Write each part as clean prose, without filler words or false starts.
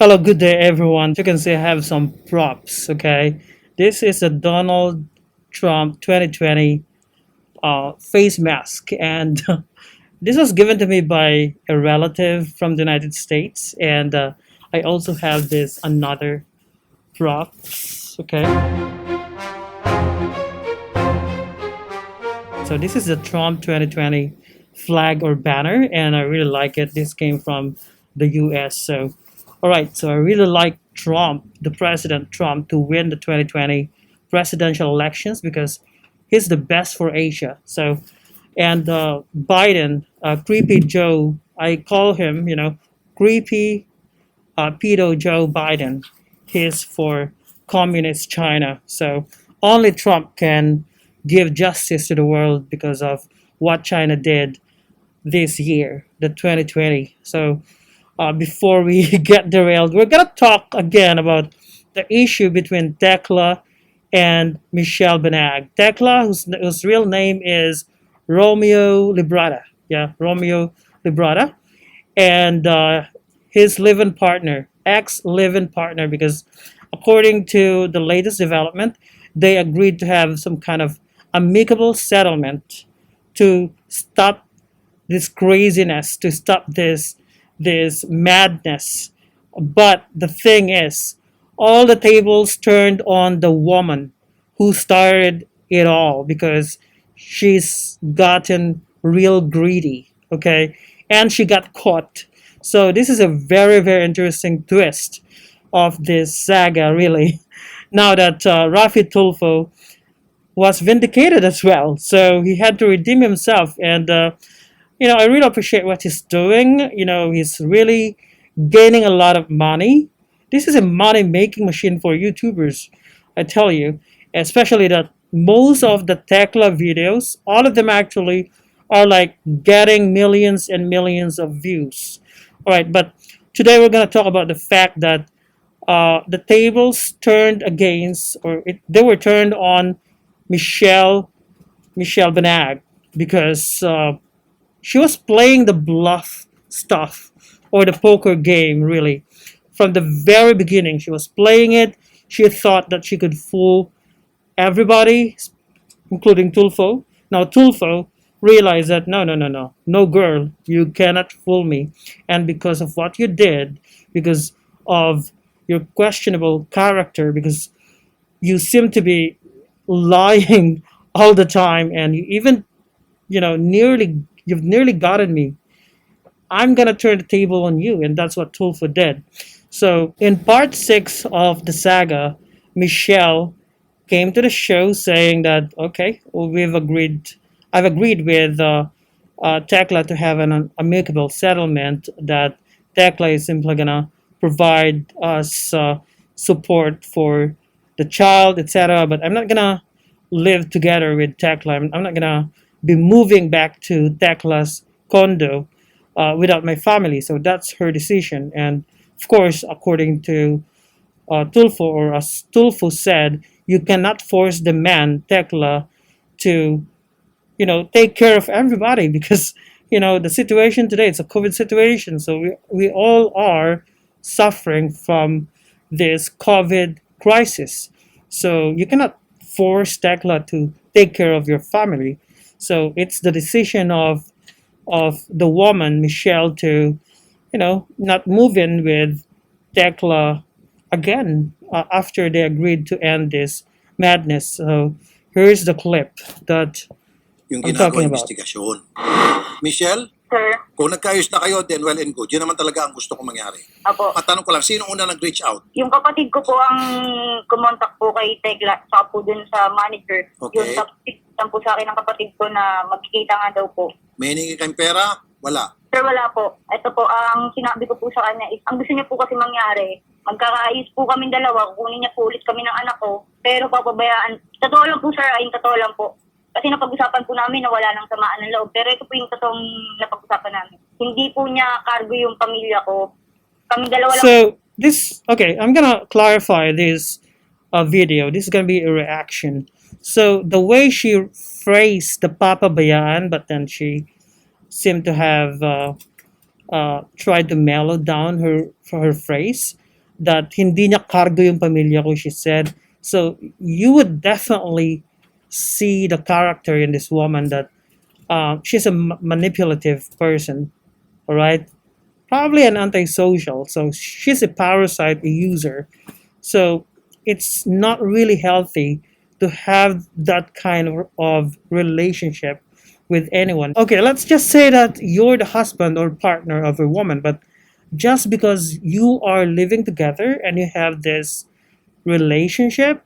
Hello, good day, everyone. You can see I have some props. Okay, this is a Donald Trump 2020 face mask, and this was given to me by a relative from the United States. And I also have this another props. Okay, so this is the Trump 2020 flag or banner, and I really like it. This came from the U.S. So, all right. So I really like Trump, the President Trump, to win the 2020 presidential elections because he's the best for Asia. So, and Biden, creepy Joe, I call him, creepy pedo Joe Biden. He's for communist China. So only Trump can give justice to the world because of what China did this year, the 2020. So before we get derailed, we're gonna talk again about the issue between Tekla and Michelle Bana-ag. Tekla, whose real name is Romeo Librata. Yeah, Romeo Librata, and his live-in partner, ex-live-in partner, because according to the latest development, they agreed to have some kind of amicable settlement to stop this craziness, to stop this madness. But the thing is, all the tables turned on the woman who started it all because she's gotten real greedy, okay? And she got caught. So this is a very, very interesting twist of this saga, really. Now that Rafi Tulfo was vindicated as well, so he had to redeem himself, and I really appreciate what he's doing. He's really gaining a lot of money. This is a money making machine for YouTubers, I tell you, especially that most of the Tekla videos, all of them actually are like getting millions and millions of views. All right, but today we're going to talk about the fact that the tables turned against, they were turned on Michelle Michelle Bana-ag because she was playing the bluff stuff or the poker game, really. From the very beginning, she was playing it. She thought that she could fool everybody, including Tulfo. Now, Tulfo realized that no, no, no, no, no, girl, you cannot fool me. And because of what you did, because of your questionable character, because you seem to be lying all the time, and you even, you've nearly gotten me. I'm gonna turn the table on you, and that's what Tulfo did. So in part six of the saga, Michelle came to the show saying that okay, well, I've agreed with Tekla to have an amicable settlement. That Tekla is simply gonna provide us support for the child, etc. But I'm not gonna live together with Tekla. I'm not gonna be moving back to Tekla's condo without my family. So that's her decision. And of course, according to Tulfo, or as Tulfo said, you cannot force the man, Tekla, to, take care of everybody because, the situation today, it's a COVID situation. So we all are suffering from this COVID crisis. So you cannot force Tekla to take care of your family. So it's the decision of the woman, Michelle, to, not move in with Tekla again after they agreed to end this madness. So here's the clip that yung I'm talking ginagawa about. investigasyon. Michelle, Sir, kung nagkaayos na kayo, then well and good. Yun naman talaga ang gusto kong mangyari. apo. Matanong ko lang, sino una nag-reach out? Yung kapatid ko po ang kumontak po kay Tekla, saka po dun sa manager. Okay. Yung tapos po sa akin ng kapatid ko na magkikita nga daw po. May hiningi kayong pera? Wala. Sir, wala po. Ito po, ang sinabi ko po sa kanya is, ang gusto niya po kasi mangyari, magkakaayos po kami dalawa, kukunin niya po ulit kami ng anak ko, pero papabayaan. Totoo lang po, sir, ay totoo lang po. Kasi napag-usapan po namin na wala nang samaan ng loob. Pero ito po yung totoong napag-usapan namin. Hindi po niya cargo yung pamilya ko. Kami dalawa lang. So okay, I'm gonna clarify this video. This is gonna be a reaction. So the way she phrased the papabayaan, but then she seemed to have tried to mellow down her phrase. that hindi niya cargo yung pamilya ko, she said. So you would definitely see the character in this woman that she's a manipulative person, all right? Probably an antisocial. So she's a parasite, a user. So it's not really healthy to have that kind of relationship with anyone. Okay, let's just say that you're the husband or partner of a woman, but just because you are living together and you have this relationship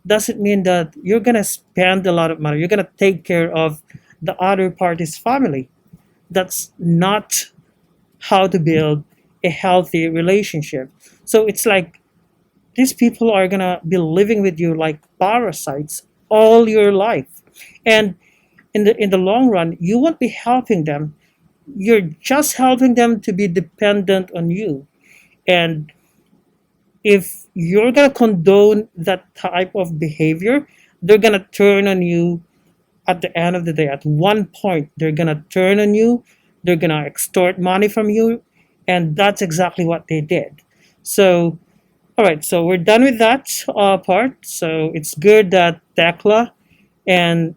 doesn't mean that you're gonna spend a lot of money. You're gonna take care of the other party's family. That's not how to build a healthy relationship. So it's like these people are gonna be living with you like parasites all your life. And in the long run, you won't be helping them. You're just helping them to be dependent on you. And if you're gonna condone that type of behavior, they're gonna turn on you at the end of the day. At one point, they're gonna turn on you, they're gonna extort money from you, and that's exactly what they did. So, all right, so we're done with that part. So it's good that Tekla and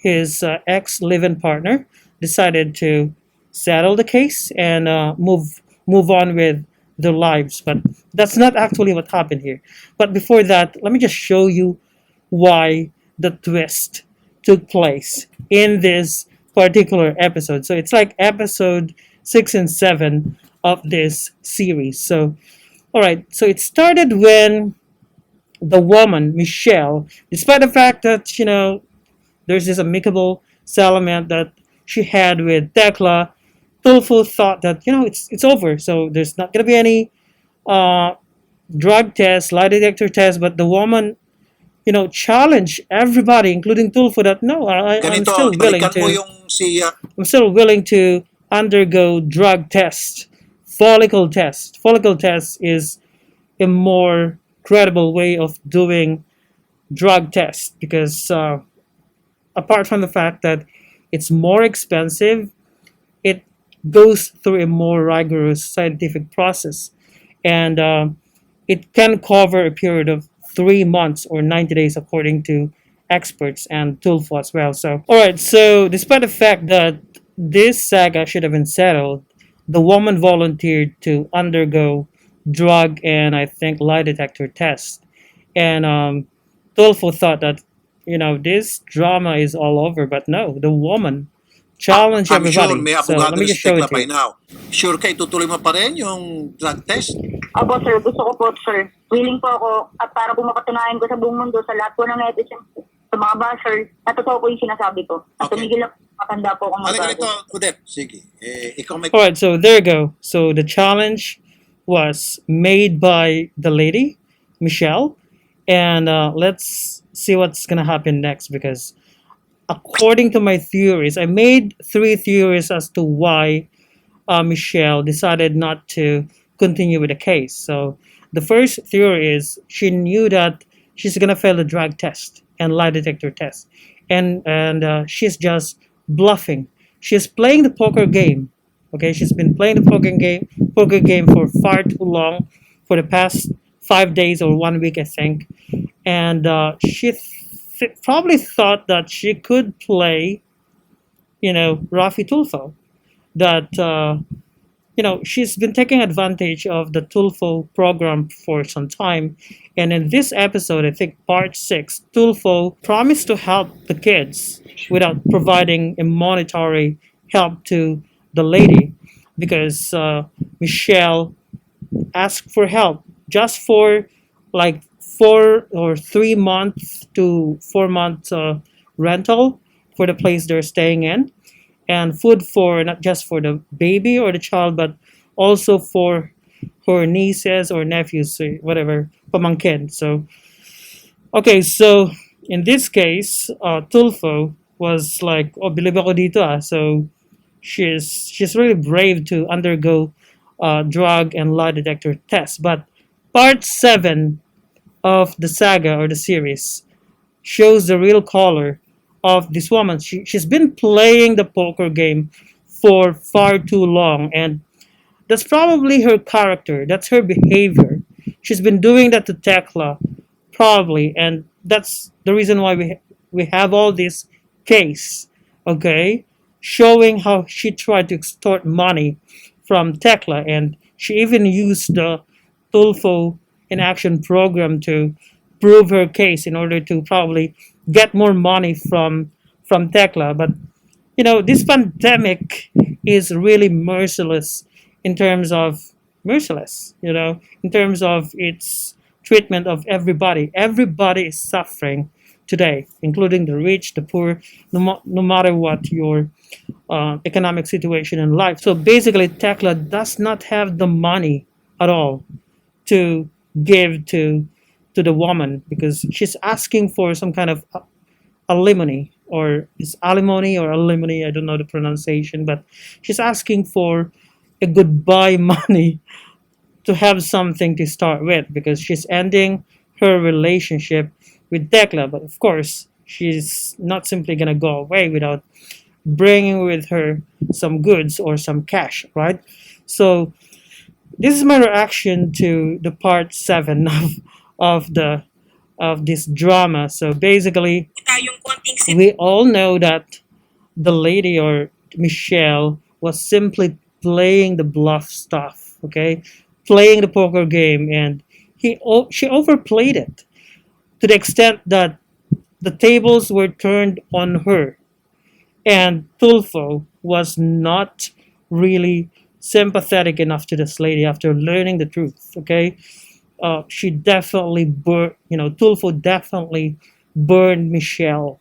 his ex live-in partner decided to settle the case and move on with their lives. But that's not actually what happened here. But before that, let me just show you why the twist took place in this particular episode. So it's like episode 6 and 7 of this series. So, all right, so it started when the woman, Michelle, despite the fact that, there's this amicable settlement that she had with Tekla, Tulfo thought that, it's over. So there's not going to be any uh, drug test, lie detector test, but the woman challenge everybody, including Tulfo, that no, I'm Ganito, still willing balikan mo to, yung si I'm still willing to undergo drug test, follicle test. Follicle test is a more credible way of doing drug test because apart from the fact that it's more expensive, it goes through a more rigorous scientific process, and it can cover a period of 3 months or 90 days according to experts and Tulfo as well. So, all right. So, despite the fact that this saga should have been settled, the woman volunteered to undergo drug and I think lie detector test, and Tulfo thought that this drama is all over, but no, the woman challenged I'm sure everybody. may So let abogado me na just si show it Tekla to by you. now. Sure ka itutuloy mo pa rin yung drug test? Abo sir, gusto ko po sir. Willing po ako at para po mapatunayan ko sa buong mundo, sa lahat po ng netizens, sa mga bashers, na totoo po yung sinasabi ko. At Okay. tumigil lang, matanda po akong Halika magbago. rito, Udep. Sige. Ikaw may... All right, so there you go. So the challenge was made by the lady, Michelle, and let's see what's gonna happen next because according to my theories, I made 3 theories as to why Michelle decided not to continue with the case. So the first theory is she knew that she's gonna fail the drug test and lie detector test, and she's just bluffing. She's playing the poker game. Okay, she's been playing the poker game for far too long, for the past 5 days or 1 week, I think, and she probably thought that she could play, Rafi Tulfo. That she's been taking advantage of the Tulfo program for some time. And in this episode, I think part 6, Tulfo promised to help the kids without providing a monetary help to the lady because Michelle asked for help just for like 4 or 3 months to 4 months rental for the place they're staying in, and food for not just for the baby or the child, but also for her nieces or nephews, whatever, pamangkin. So, okay, so in this case, Tulfo was like, oh, bilib ako dito ah. So she's really brave to undergo drug and lie detector tests. But part 7 of the saga or the series shows the real color of this woman. She's been playing the poker game for far too long, and that's probably her character. That's her behavior. she's been doing that to Tekla, probably, and that's the reason why we have all this case, okay, showing how she tried to extort money from Tekla, and she even used the Tulfo in action program to prove her case in order to probably get more money from Tekla. But this pandemic is really merciless in terms of in terms of its treatment of everybody. Everybody is suffering today, including the rich, the poor, no matter what your economic situation in life. So basically, Tekla does not have the money at all to give to the woman because she's asking for some kind of alimony, or is alimony or alimony, I don't know the pronunciation, but she's asking for a goodbye money to have something to start with because she's ending her relationship with Tekla. But of course, she's not simply gonna go away without bringing with her some goods or some cash, right? So this is my reaction to the part 7 of this drama. So basically, we all know that the lady, or Michelle, was simply playing the bluff stuff, okay? Playing the poker game, and she overplayed it to the extent that the tables were turned on her. And Tulfo was not really sympathetic enough to this lady after learning the truth, okay? She definitely Tulfo definitely burned Michelle.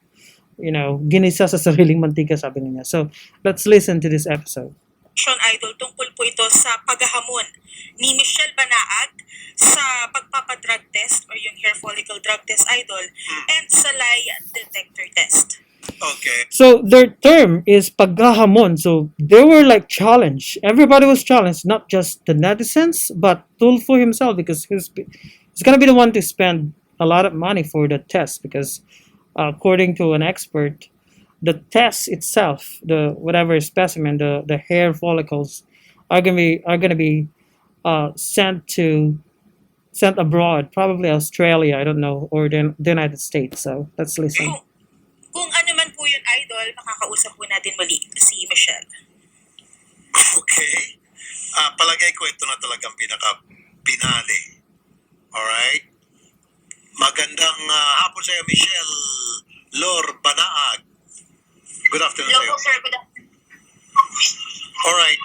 Ginisa sa sariling mantika, sabi niya. So, let's listen to this episode. Idol, tungkol po ito sa paghahamon ni Michelle Bana-ag sa pagpapadrug test or yung hair follicle drug test, Idol, and sa lie detector test. Okay. So their term is paghahamon. So they were like challenged. Everybody was challenged, not just the netizens, but Tulfo himself, because he's gonna be the one to spend a lot of money for the test. Because according to an expert, the test itself, the whatever specimen, the hair follicles, are gonna be sent abroad, probably Australia, I don't know, or the United States. So let's listen. Kung ano man po yun, Idol, makakausap po natin muli si Michelle. Okay. Palagay ko ito na talagang pinaka-pinali. Alright? Magandang hapon sa iyo, Michelle Lor Bana-ag. Good afternoon sa iyo. Hello po, sir. Good afternoon. Alright.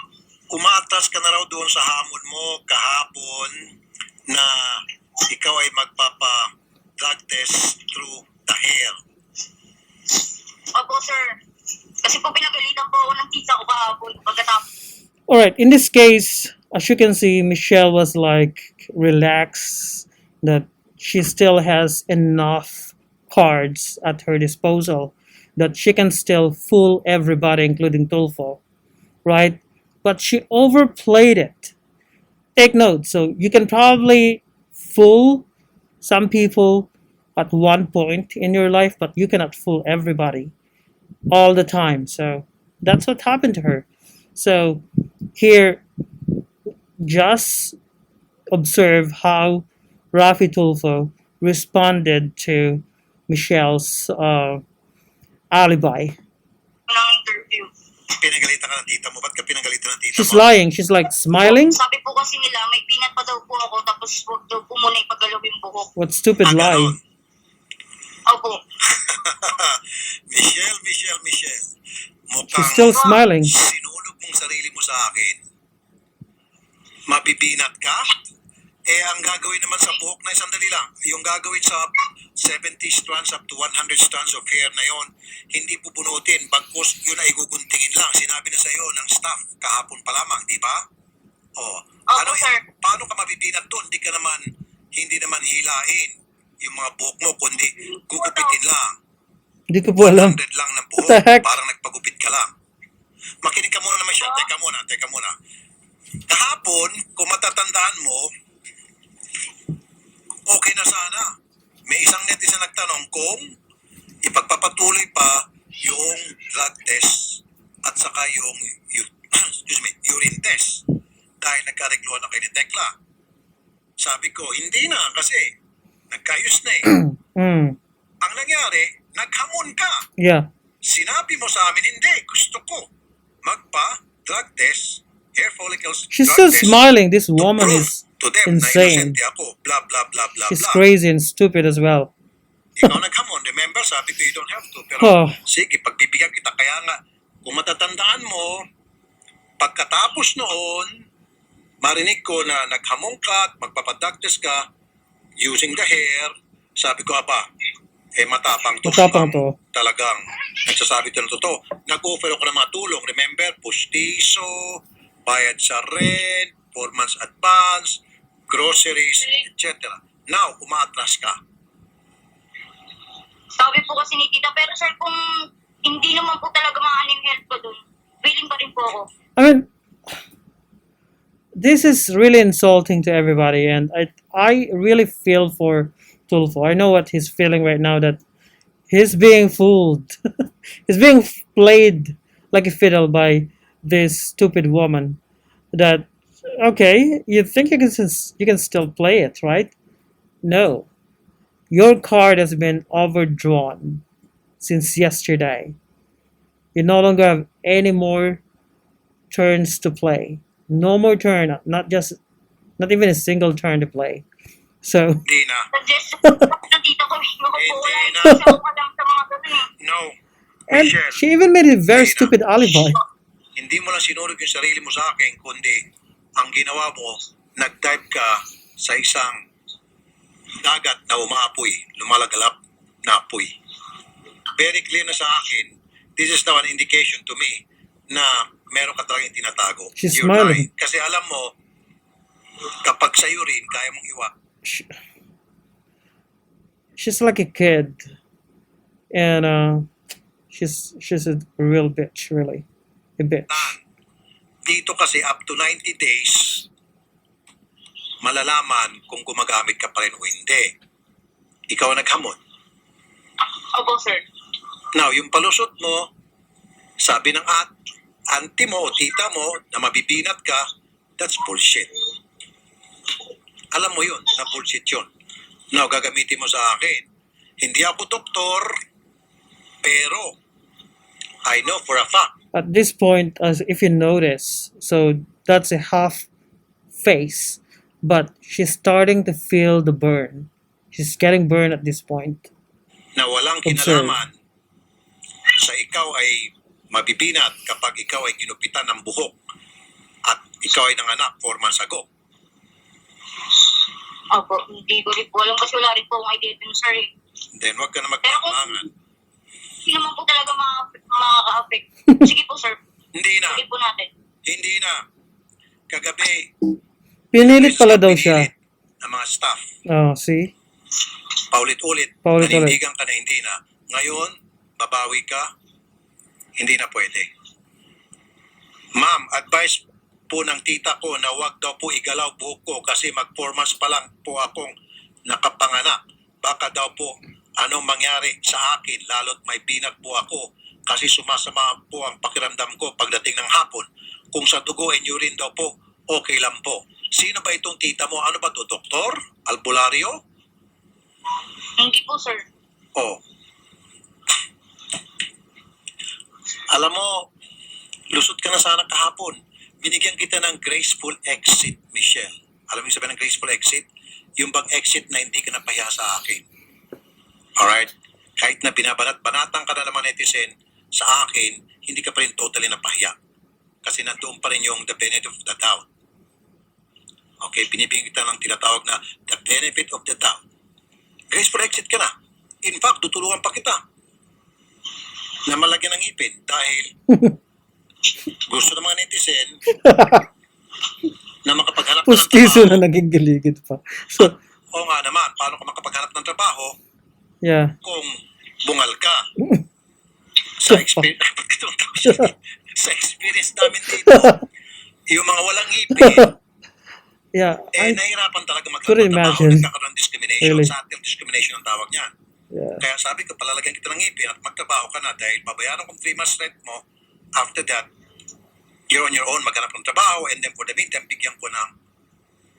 Umatas ka na raw doon sa hamon mo kahapon na ikaw ay magpapa-drug test through the hair. Opo, sir. Kasi po pinagalitan po ako ng tita ko kahapon pagkatapos. All right. In this case, as you can see, Michelle was like relaxed, that she still has enough cards at her disposal, that she can still fool everybody, including Tulfo, right? But she overplayed it. Take note. So you can probably fool some people at one point in your life, but you cannot fool everybody all the time. So that's what happened to her. So here, just observe how Rafi Tulfo responded to Michelle's alibi. Ng interview. Pinagalitan ka ng tita mo. Ba't ka pinagalitan ng tita She's mo? lying. She's like smiling. Sabi po kasi nila, may pinat pa daw po ako, tapos huwag daw po muna ipagalaw yung buhok. What stupid lie. Ganon. Opo. Michelle. Mukhang She's still smiling. sinulog mong sarili mo sa akin. Mabibinat ka? Ang gagawin naman sa buhok na sandali lang, yung gagawin sa 70 strands up to 100 strands of hair na yon, hindi pupunutin, bagkus yun ay guguntingin lang. Sinabi na sa iyo ng staff kahapon pa lamang, di ba? Sir. Paano ka mabibinat doon? Hindi naman hilain yung mga buhok mo, kundi gugupitin lang. Hindi ko po alam. 100 lang ng buhok, What the heck? parang nagpagupit ka lang. Makinig ka muna naman siya. Teka muna. Kahapon, kung matatandaan mo, okay na sana. May isang netizen nagtanong kung ipagpapatuloy pa yung drug test at saka yung urine test dahil nagkaregluhan na kayo ni Tekla. Sabi ko, hindi na kasi nagkayos na eh. Mm. Ang nangyari, naghamon ka. Yeah. Sinabi mo sa amin, hindi, gusto ko magpa-drug test, hair follicles, She's drug still test, smiling. This to woman prove is to them na insane. inosente ako, blah, blah, blah, blah, She's blah. crazy and stupid as well. Ikaw naghamon, remember, sabi ko, you don't have to. Pero Oh. sige, pagbibigyan kita. Kaya nga, kung matatandaan mo, pagkatapos noon, marinig ko na naghamon ka at magpapadrug test ka using the hair, sabi ko, aba, matapang to. Matapang to. Talagang nagsasabi to ng totoo. Nag-offer ako ng mga tulong. Remember, pustiso, bayad sa rent, 4 months advance, groceries, etc. Now, umaatras ka. Sabi po kasi ni tita, pero sir, kung hindi naman po talaga maano yung health ko dun, willing pa rin po ako. I mean, this is really insulting to everybody, and I really feel for Tulfo. I know what he's feeling right now, that he's being fooled. He's being played like a fiddle by this stupid woman. That, okay, you think you can still play it, right? No. Your card has been overdrawn since yesterday. You no longer have any more turns to play. No more turn, not even a single turn to play. So, Hindi na. Suggest po na tita ko, wala Hindi na. yung isa ko lang sa mga ganun eh. No. and Michelle, she even made a very Dana. stupid alibi. hindi mo lang sinurog yung sarili mo sa akin, kundi ang ginawa mo, nag-dive ka sa isang dagat na umaapoy, lumalagalap na apoy. Very clear na sa akin, this is now an indication to me na meron ka talagang tinatago. She's You're smiling. lying. Kasi alam mo, kapag sa'yo rin, kaya mong iwa. She's like a kid, and she's a real bitch, really, a bitch. Dito kasi up to 90 days, malalaman kung gumagamit ka pa rin o hindi. Ikaw ang naghamon. Opo, sir. Now, yung palusot mo, sabi ng auntie mo o tita mo na mabibinat ka, that's bullshit. Alam mo yun, na bullshit yun. Now, gagamitin mo sa akin. Hindi ako doktor, pero I know for a fact. At this point, as if you notice, so that's a half face, but she's starting to feel the burn. She's getting burned at this point. Na walang Observe. kinalaman sa ikaw ay mabibinat kapag ikaw ay ginupitan ng buhok at ikaw ay nanganak 4 months ago. Opo, hindi ko rin po alam kasi wala rin po akong idea dun, sir eh. Then wag ka na Pero kung magpapangan. hindi naman po talaga makaka-affect. Sige po, sir. Hindi na. Sige po natin. Hindi na. Kagabi, Pinilit pala daw siya. pinilit ng mga staff. Oh, see? Paulit-ulit. Paulit-ulit. Nanindigan ka na hindi na. Ngayon, babawi ka, hindi na pwede. Ma'am, advice po ng tita ko na wag daw po igalaw buhok ko kasi mag 4 months pa lang po akong nakapanganak. Baka daw po anong mangyari sa akin lalo't may binat po ako kasi sumasama po ang pakiramdam ko pagdating ng hapon. Kung sa dugo and urine daw po, okay lang po. Sino ba itong tita mo? Ano ba to? Doktor? Albularyo? Hindi po, sir. Oh. Alam mo, lusot ka na sana kahapon. Binigyan kita ng graceful exit, Michelle. Alam mo yung sabihin ng graceful exit? Yung bang exit na hindi ka napahiya sa akin. Alright? Kahit na binabanat-banatan ka na naman netizen sa akin, hindi ka pa rin totally napahiya. Kasi nandoon pa rin yung the benefit of the doubt. Okay, binibigyan kita ng tinatawag na the benefit of the doubt. Graceful exit ka na. In fact, tutulungan pa kita na malagyan ng ipin dahil gusto ng mga netizen na makapaghanap ka ng Pustiso trabaho. na naging galigid pa. So, Oo nga naman, paano ka makapaghanap ng trabaho yeah. kung bungal ka? Sa experience, sa experience namin dito, yung mga walang ipin, Yeah, nahihirapan talaga couldn't magkaroon ng trabaho, imagine. nagkakaroon ng discrimination, Really. subtle discrimination ang tawag niyan. yeah. Kaya sabi ko, palalagyan kita ng ngipin at magtrabaho ka na dahil babayaran kong 3 months rent mo. After that, you're on your own, maghanap ng trabaho, and then for the meantime, bigyan ko ng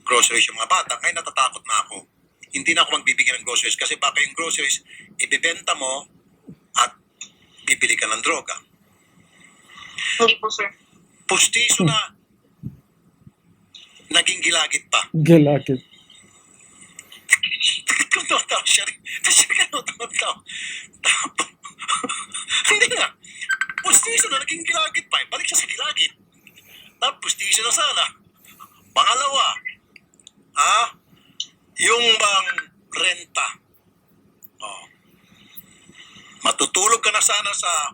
groceries yung mga bata. Ngayon natatakot na ako. Hindi na ako magbibigay ng groceries kasi baka yung groceries ibibenta mo at bibili ka ng droga. Hindi po, sir. Pustiso na naging gilagid pa. Gilakid. Totoo siya rin. Hindi nga. Pustiso na naging gilagid pa. Balik siya sa gilagid. Tapos pustiso na sana. Pangalawa, yung bang renta. Oh. Matutulog ka na sana sa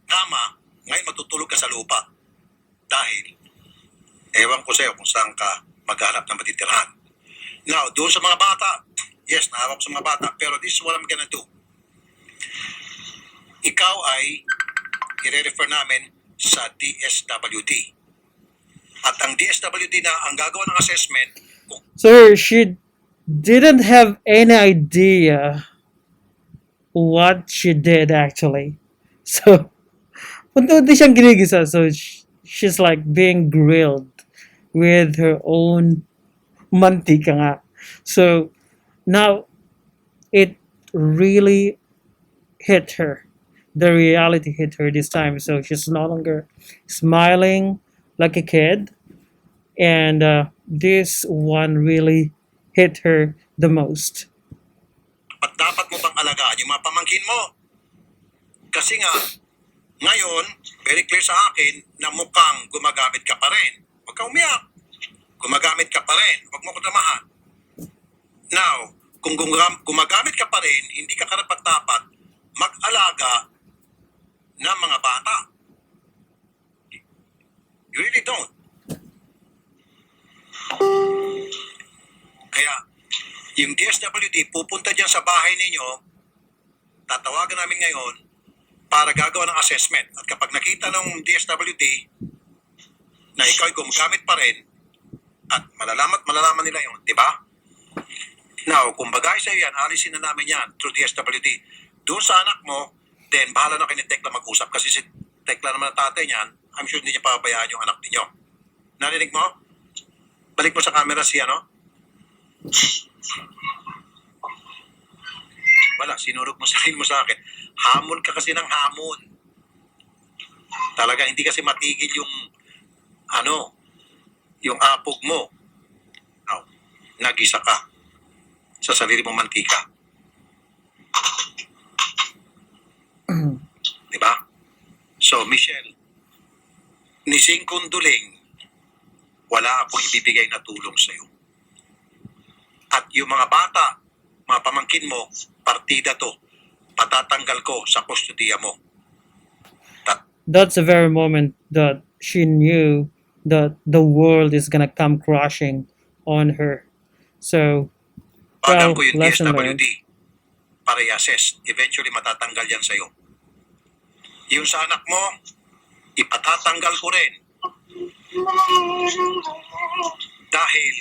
kama, ngayon matutulog ka sa lupa. Dahil, ewan ko sa'yo kung saan ka maghanap ng matitirahan. Now, doon sa mga bata, yes, nahawak ko sa mga bata, pero this is what I'm gonna do. Ikaw ay i-refer namin sa DSWD. At ang DSWD na ang gagawa ng assessment, kung So she didn't have any idea what she did actually. So, unti-unti siyang ginigisa. So, she's like being grilled with her own mantika nga. So, now, it really hit her. The reality hit her this time. So, she's no longer smiling like a kid. And this one really hit her the most. at dapat mo bang alagaan yung mga pamangkin mo? Kasi nga, ngayon, very clear sa akin na mukhang gumagamit ka pa rin. Huwag kang umiyak. Gumagamit ka pa rin. Huwag mo ko tamahan. Now, kung gumagamit ka pa rin, hindi ka karapat-dapat mag-alaga ng mga bata. You really don't. Kaya, yung DSWD pupunta dyan sa bahay ninyo, tatawagan namin ngayon para gagawa ng assessment. At kapag nakita ng DSWD na ikaw ay gumagamit pa rin, at malalaman nila yun, di ba? Now, kung bagay sa'yo yan, alisin na namin yan through DSWD. Doon sa anak mo, then bahala na kayo ni Tekla mag-usap kasi si Tekla naman ang tatay niyan, I'm sure hindi niya pabayaan yung anak ninyo. Narinig mo? Balik mo sa camera siya, no? Wala, sinurog mo sarili mo sa akin. Hamon ka kasi ng hamon. Talaga, hindi kasi matigil yung yung apog mo. Now, nagisa ka sa sarili mong mantika. Diba? So, Michelle, nising kunduling, wala akong ibibigay na tulong sa'yo. At yung mga bata, mga pamangkin mo, partida to, patatanggal ko sa kustudiya mo. That's the very moment that she knew that the world is gonna come crashing on her. So, Bagan well, ko yung lesson learned. DSWD para i-assess. Eventually, matatanggal yan sa'yo. Yung sa anak mo, ipatatanggal ko rin. Dahil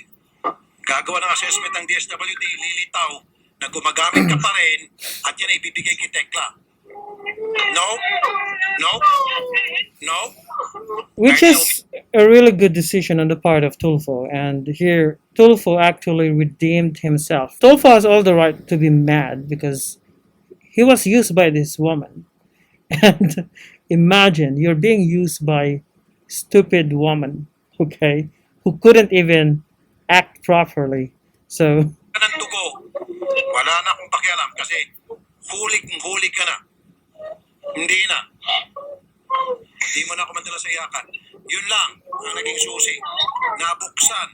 gagawa ng assessment ng DSWD, lilitaw na gumagamit ka pa rin at yan ay ibibigay kay Tekla. No? No? No? Which is a really good decision on the part of Tulfo. And here, Tulfo actually redeemed himself. Tulfo has all the right to be mad because he was used by this woman. And imagine you're being used by stupid woman, okay, who couldn't even act properly. So, Ng dugo, wala na akong pakialam kasi huli ka na. Hindi na. Hindi mo na ako madala sa iyakan. Yun lang ang naging susi. Nabuksan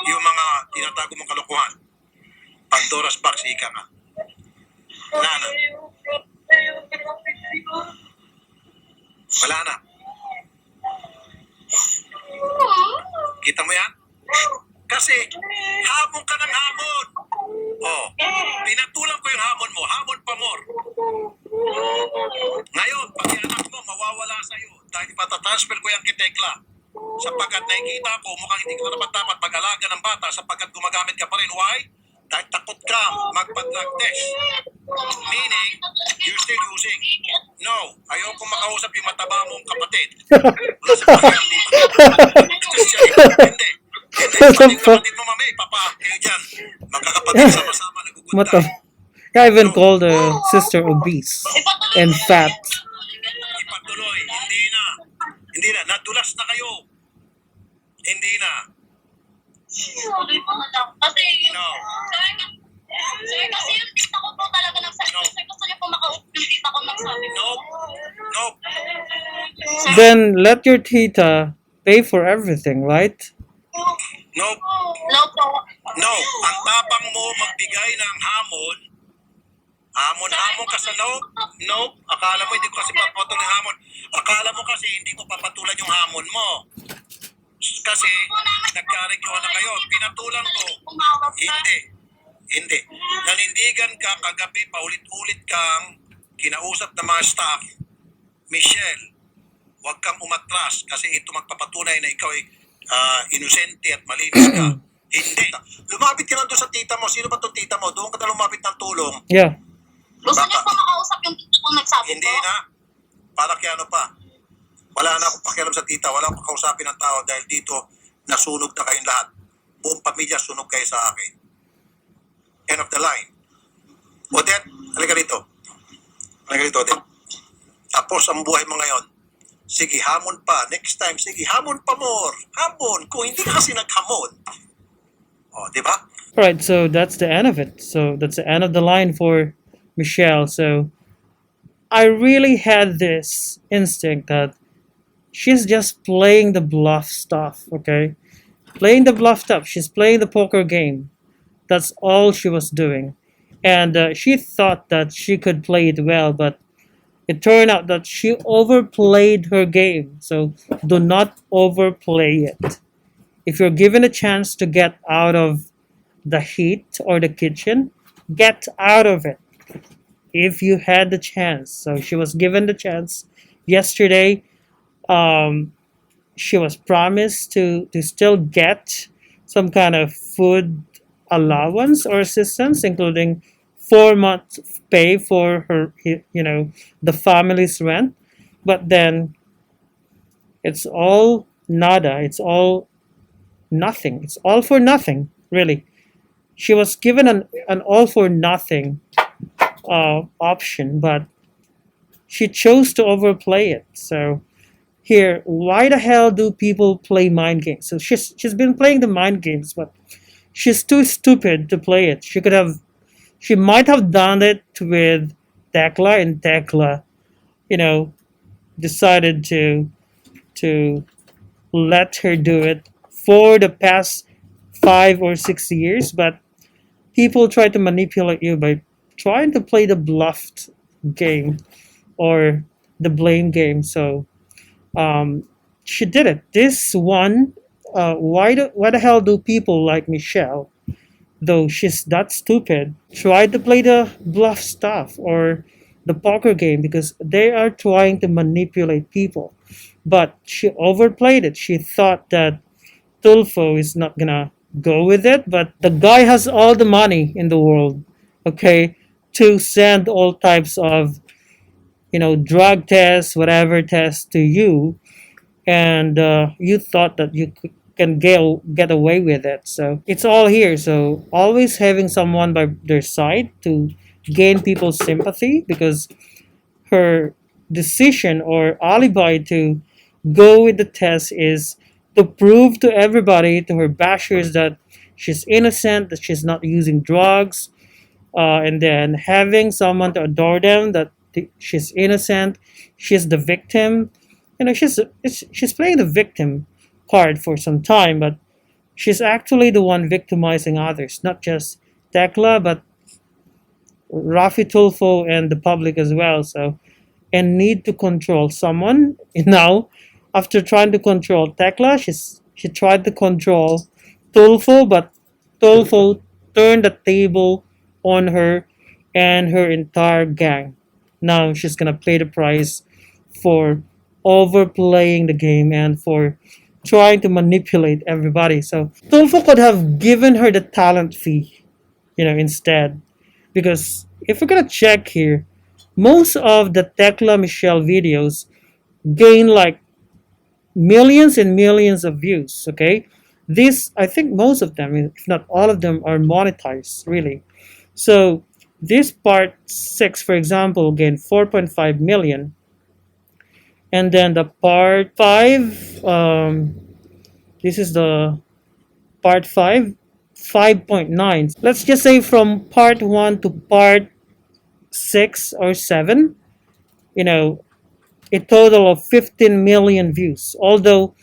yung mga tinatago mong kalokohan. Pandora's box, ika nga. Nana. Wala na. Kita mo yan? Kasi hamon ka ng hamon. Oh, pinatulang ko yung hamon mo. Hamon pa more. Ngayon, pag yung anak mo mawawala sa'yo dahil ipatatransfer ko yung kay Tekla. Sapagkat nakikita ko mukhang hindi ka dapat mag-alaga ng bata sapagkat gumagamit ka pa rin. Why? Dahil takot ka magpa-drug test. Meaning, you're still using. No, ayoko makausap yung mataba mong kapatid. Wala sa pakialam dito. siya. Hindi. Hindi. What the Pati yung fuck? kapatid mo, mami, papa, kayo dyan. Magkakapatid sama-sama, What nagugunta. the? I even called the sister obese and fat. Ipatuloy. Hindi na. Hindi na. Nadulas na kayo. Hindi na. Tuloy po na lang. Kasi No. sir, kasi yung tita ko po talaga nagsabi. No. Sir, gusto niyo po makausap yung tita ko nagsabi. Nope. Nope. Then let your tita pay for everything, right? Nope. No po. No. Ang tapang mo magbigay ng hamon. Hamon ka sa nope. Nope. Akala mo hindi ko kasi papatulan yung hamon. Akala mo kasi hindi ko papatulan yung hamon mo. Kasi nagkaregluhan na kayo. Pinatulan ko. Hindi. Hindi. Nanindigan ka kagabi, paulit-ulit kang kinausap ng mga staff. Michelle, huwag kang umatras kasi ito magpapatunay na ikaw ay inosente at malinis ka. Hindi. Lumapit ka lang doon sa tita mo. Sino ba itong tita mo? Doon ka na lumapit ng tulong. Yeah. Gusto niyo po makausap yung tita ko nagsabi Hindi po? na. Para kaya ano pa. Wala na akong pakialam sa tita. Wala akong kausapin ng tao dahil dito nasunog na kayong lahat. Buong pamilya sunog kayo sa akin. End of the line. Odette, halika dito. Halika dito, Odette. Tapos ang buhay mo ngayon. Sige, hamon pa. Next time, sige, hamon pa more. Hamon. Kung hindi ka kasi naghamon. O, di ba? Alright, so that's the end of it. So that's the end of the line for Michelle. So I really had this instinct that she's just playing the bluff stuff, okay? Playing the bluff stuff. She's playing the poker game. That's all she was doing. And she thought that she could play it well, but it turned out that she overplayed her game. So do not overplay it. If you're given a chance to get out of the heat or the kitchen, get out of it. If you had the chance. So she was given the chance yesterday. She was promised to still get some kind of food allowance or assistance, including 4 months pay for her, the family's rent. But then it's all nada. It's all nothing. It's all for nothing, really. She was given an all for nothing option, but she chose to overplay it. So here, why the hell do people play mind games? So she's been playing the mind games, but she's too stupid to play it. She might have done it with Tekla, and Tekla, decided to let her do it for the past 5 or 6 years. But people try to manipulate you by trying to play the bluffed game or the blame game. So she did it. This one, why the hell do people like Michelle, though she's that stupid, try to play the bluff stuff or the poker game because they are trying to manipulate people. But she overplayed it. She thought that Tulfo is not gonna go with it, but the guy has all the money in the world, okay, to send all types of, drug tests, whatever tests to you, and you thought that you can get away with it. So it's all here. So always having someone by their side to gain people's sympathy, because her decision or alibi to go with the test is to prove to everybody, to her bashers, that she's innocent, that she's not using drugs, and then having someone to adore them, that she's innocent, she's the victim. She's playing the victim card for some time, but she's actually the one victimizing others, not just Tekla, but Rafi Tulfo and the public as well. So, and need to control someone. Now, after trying to control Tekla, she tried to control Tulfo, but Tulfo turned the table on her and her entire gang. Now she's gonna pay the price for overplaying the game and for trying to manipulate everybody. So Tulfo could have given her the talent fee, instead. Because if we're gonna check here, most of the Tekla Michelle videos gain like millions and millions of views. Okay, this, I think most of them, if not all of them, are monetized really. So this part 6, for example, gained 4.5 million, and then the part 5, this is the part 5, 5.9. Let's just say from part 1 to part 6 or 7, you know, a total of 15 million views. Although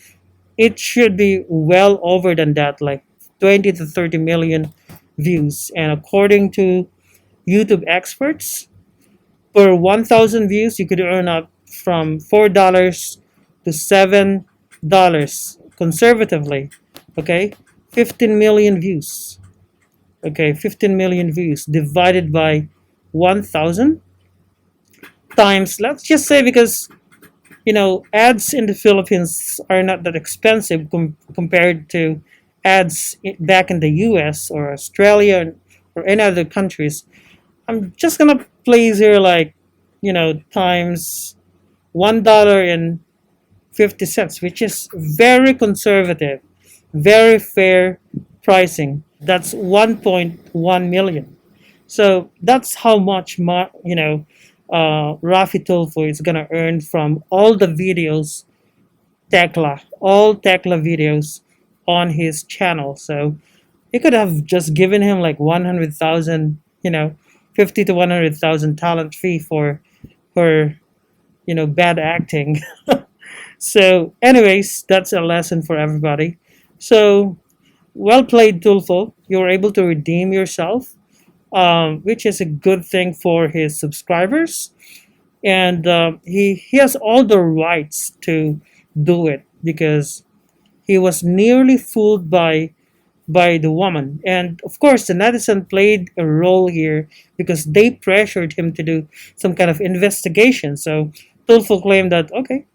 it should be well over than that, like 20 to 30 million views. And according to YouTube experts, per 1,000 views, you could earn up from $4 to $7 conservatively. Okay, 15 million views. Okay, 15 million views divided by 1,000 times, let's just say, because ads in the Philippines are not that expensive compared to ads back in the US or Australia or any other countries. I'm just gonna place here like, times $1.50, which is very conservative, very fair pricing. That's 1.1 million. So that's how much Rafi Tulfo is gonna earn from all the videos, all Tekla videos on his channel. So you could have just given him like 100,000, 50 to 100,000 talent fee for bad acting. So, anyways, that's a lesson for everybody. So, well played, Tulfo. You were able to redeem yourself, which is a good thing for his subscribers. And he has all the rights to do it because he was nearly fooled by the woman. And of course, the netizen played a role here because they pressured him to do some kind of investigation. So Tulfo claimed that, okay,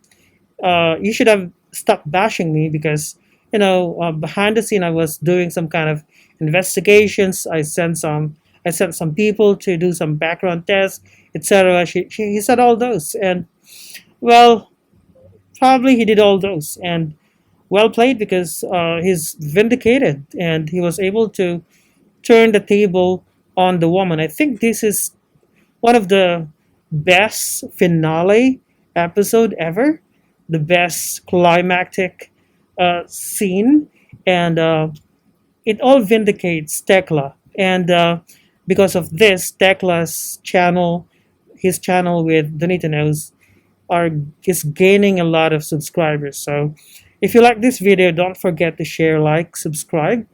you should have stopped bashing me because, behind the scene, I was doing some kind of investigations. I sent some people to do some background tests, etc. He said all those. And, well, probably he did all those. And well played because he's vindicated and he was able to turn the table on the woman. I think this is one of the best finale episode ever, the best climactic scene, and it all vindicates Tekla. And because of this, Tekla's channel, his channel with Donita Knows, is gaining a lot of subscribers. So if you like this video, don't forget to share, like, subscribe,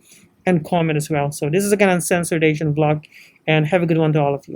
and comment as well. So this is again Uncensored Asian Vlog, and have a good one to all of you.